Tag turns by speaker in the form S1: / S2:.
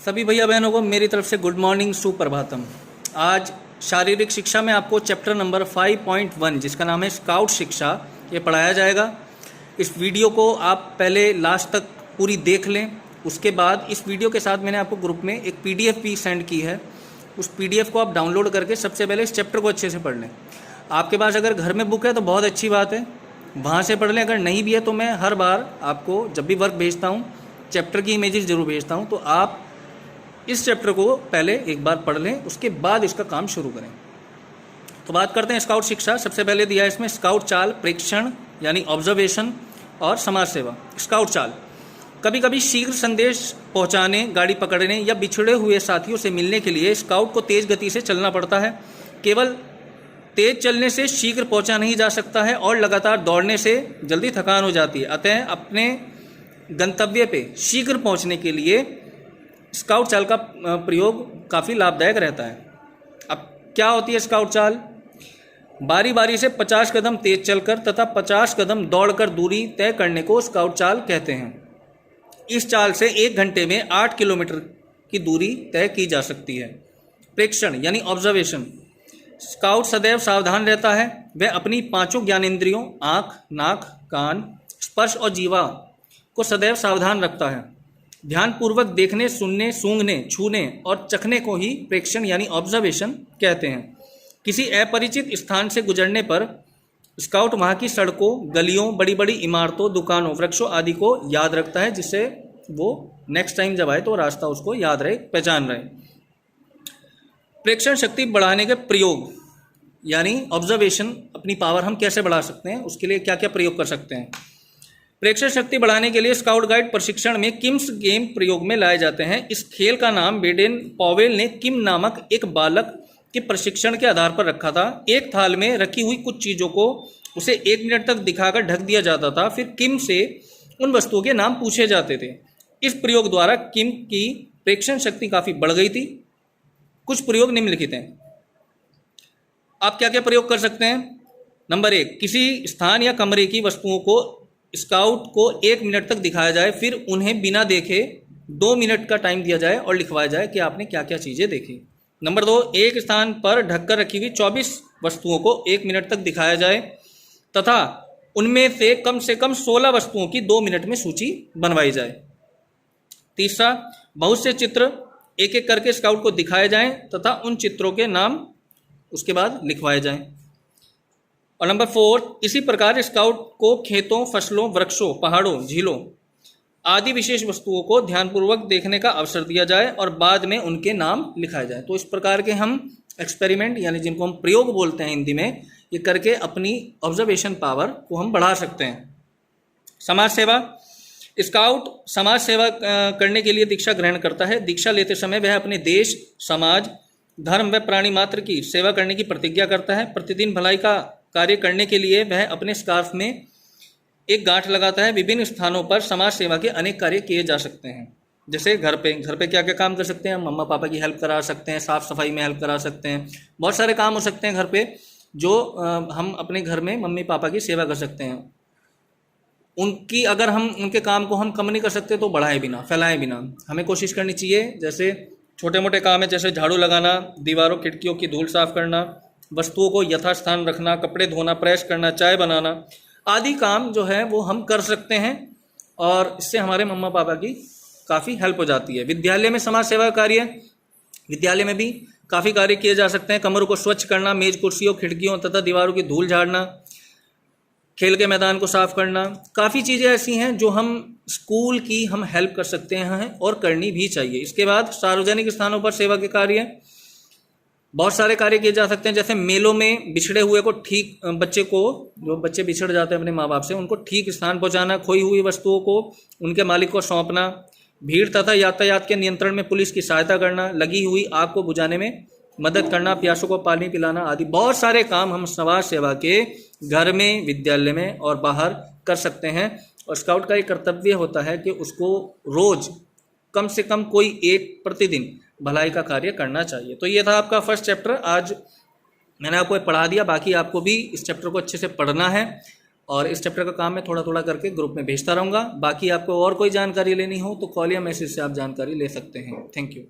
S1: सभी भैया बहनों को मेरी तरफ से गुड मॉर्निंग, सुप्रभातम। आज शारीरिक शिक्षा में आपको चैप्टर नंबर 5.1 जिसका नाम है स्काउट शिक्षा, ये पढ़ाया जाएगा। इस वीडियो को आप पहले लास्ट तक पूरी देख लें। उसके बाद इस वीडियो के साथ मैंने आपको ग्रुप में एक PDF भी सेंड की है। उस PDF को आप डाउनलोड करके सबसे पहले इस चैप्टर को अच्छे से पढ़ लें। आपके पास अगर घर में बुक है तो बहुत अच्छी बात है, वहाँ से पढ़ लें। अगर नहीं भी है तो मैं हर बार आपको जब भी वर्क भेजता हूँ चैप्टर की इमेजेस जरूर भेजता हूँ, तो आप इस चैप्टर को पहले एक बार पढ़ लें, उसके बाद इसका काम शुरू करें। तो बात करते हैं स्काउट शिक्षा। सबसे पहले दिया है इसमें स्काउट चाल, प्रेक्षण यानी ऑब्जर्वेशन और समाज सेवा। स्काउट चाल, कभी कभी शीघ्र संदेश पहुंचाने, गाड़ी पकड़ने या बिछड़े हुए साथियों से मिलने के लिए स्काउट को तेज गति से चलना पड़ता है। केवल तेज चलने से शीघ्र पहुंचा नहीं जा सकता है और लगातार दौड़ने से जल्दी थकान हो जाती है। अतः अपने गंतव्य पे शीघ्र पहुंचने के लिए स्काउट चाल का प्रयोग काफ़ी लाभदायक रहता है। अब क्या होती है स्काउट चाल? बारी बारी से 50 कदम तेज चलकर तथा 50 कदम दौड़कर दूरी तय करने को स्काउट चाल कहते हैं। इस चाल से 1 घंटे में 8 किलोमीटर की दूरी तय की जा सकती है। प्रेक्षण यानी ऑब्जर्वेशन, स्काउट सदैव सावधान रहता है। वह अपनी 5 ज्ञानेंद्रियों आँख, नाक, कान, स्पर्श और जीवा को सदैव सावधान रखता है। ध्यानपूर्वक देखने, सुनने, सूंघने, छूने और चखने को ही प्रेक्षण यानी ऑब्जर्वेशन कहते हैं। किसी अपरिचित स्थान से गुजरने पर स्काउट वहाँ की सड़कों, गलियों, बड़ी बड़ी इमारतों, दुकानों, वृक्षों आदि को याद रखता है, जिससे वो नेक्स्ट टाइम जब आए तो रास्ता उसको याद रहे, पहचान रहे। प्रेक्षण शक्ति बढ़ाने के प्रयोग यानी ऑब्जर्वेशन, अपनी पावर हम कैसे बढ़ा सकते हैं, उसके लिए क्या क्या प्रयोग कर सकते हैं। प्रेक्षण शक्ति बढ़ाने के लिए स्काउट गाइड प्रशिक्षण में किम्स गेम प्रयोग में लाए जाते हैं। इस खेल का नाम बेडेन पॉवेल ने किम नामक एक बालक के प्रशिक्षण के आधार पर रखा था। एक थाल में रखी हुई कुछ चीज़ों को उसे 1 मिनट तक दिखाकर ढक दिया जाता था। फिर किम से उन वस्तुओं के नाम पूछे जाते थे। इस प्रयोग द्वारा किम की प्रेक्षण शक्ति काफ़ी बढ़ गई थी। कुछ प्रयोग निम्नलिखित हैं। आप क्या क्या प्रयोग कर सकते हैं? नंबर 1, किसी स्थान या कमरे की वस्तुओं को स्काउट को 1 मिनट तक दिखाया जाए, फिर उन्हें बिना देखे 2 मिनट का टाइम दिया जाए और लिखवाया जाए कि आपने क्या क्या चीज़ें देखी। नंबर 2, एक स्थान पर ढककर रखी हुई 24 वस्तुओं को 1 मिनट तक दिखाया जाए तथा उनमें से कम 16 वस्तुओं की 2 मिनट में सूची बनवाई जाए। तीसरा, बहुत से चित्र एक एक करके स्काउट को दिखाए जाएं तथा उन चित्रों के नाम उसके बाद लिखवाए जाएं। और नंबर 4, इसी प्रकार स्काउट को खेतों, फसलों, वृक्षों, पहाड़ों, झीलों आदि विशेष वस्तुओं को ध्यानपूर्वक देखने का अवसर दिया जाए और बाद में उनके नाम लिखाए जाए। तो इस प्रकार के हम एक्सपेरिमेंट यानी जिनको हम प्रयोग बोलते हैं हिंदी में, ये करके अपनी ऑब्जर्वेशन पावर को हम बढ़ा सकते हैं। समाज सेवा, स्काउट समाज सेवा करने के लिए दीक्षा ग्रहण करता है। दीक्षा लेते समय वह अपने देश, समाज, धर्म व प्राणी मात्र की सेवा करने की प्रतिज्ञा करता है। प्रतिदिन भलाई का कार्य करने के लिए वह अपने स्कार्फ में एक गांठ लगाता है। विभिन्न स्थानों पर समाज सेवा के अनेक कार्य किए जा सकते हैं। जैसे घर पे क्या क्या काम कर सकते हैं? मम्मा पापा की हेल्प करा सकते हैं, साफ़ सफाई में हेल्प करा सकते हैं, बहुत सारे काम हो सकते हैं घर पे जो हम अपने घर में मम्मी पापा की सेवा कर सकते हैं। उनकी अगर हम उनके काम को हम कम नहीं कर सकते तो बढ़ाएं बिना, फैलाएं बिना। हमें कोशिश करनी चाहिए। जैसे छोटे मोटे काम है, जैसे झाड़ू लगाना, दीवारों खिड़कियों की धूल साफ करना, वस्तुओं को यथास्थान रखना, कपड़े धोना, प्रेस करना, चाय बनाना आदि काम जो है वो हम कर सकते हैं और इससे हमारे मम्मा पापा की काफ़ी हेल्प हो जाती है। विद्यालय में समाज सेवा कार्य, विद्यालय में भी काफ़ी कार्य किए जा सकते हैं। कमरों को स्वच्छ करना, मेज कुर्सियों, खिड़कियों तथा दीवारों की धूल झाड़ना, खेल के मैदान को साफ करना, काफ़ी चीज़ें ऐसी हैं जो हम स्कूल की हम हेल्प कर सकते हैं और करनी भी चाहिए। इसके बाद सार्वजनिक स्थानों पर सेवा के कार्य, बहुत सारे कार्य किए जा सकते हैं। जैसे मेलों में बिछड़े हुए को ठीक, जो बच्चे बिछड़ जाते हैं अपने माँ बाप से, उनको ठीक स्थान पहुँचाना, खोई हुई वस्तुओं को उनके मालिक को सौंपना, भीड़ तथा यातायात के नियंत्रण में पुलिस की सहायता करना, लगी हुई आग को बुझाने में मदद करना, प्यासों को पानी पिलाना आदि बहुत सारे काम हम समाज सेवा के घर में, विद्यालय में और बाहर कर सकते हैं। और स्काउट का एक कर्तव्य होता है कि उसको रोज कम से कम कोई एक प्रतिदिन भलाई का कार्य करना चाहिए। तो ये था आपका फर्स्ट चैप्टर। आज मैंने आपको पढ़ा दिया, बाकी आपको भी इस चैप्टर को अच्छे से पढ़ना है और इस चैप्टर का काम मैं थोड़ा थोड़ा करके ग्रुप में भेजता रहूँगा। बाकी आपको और कोई जानकारी लेनी हो तो कॉल या मैसेज से आप जानकारी ले सकते हैं। Thank you.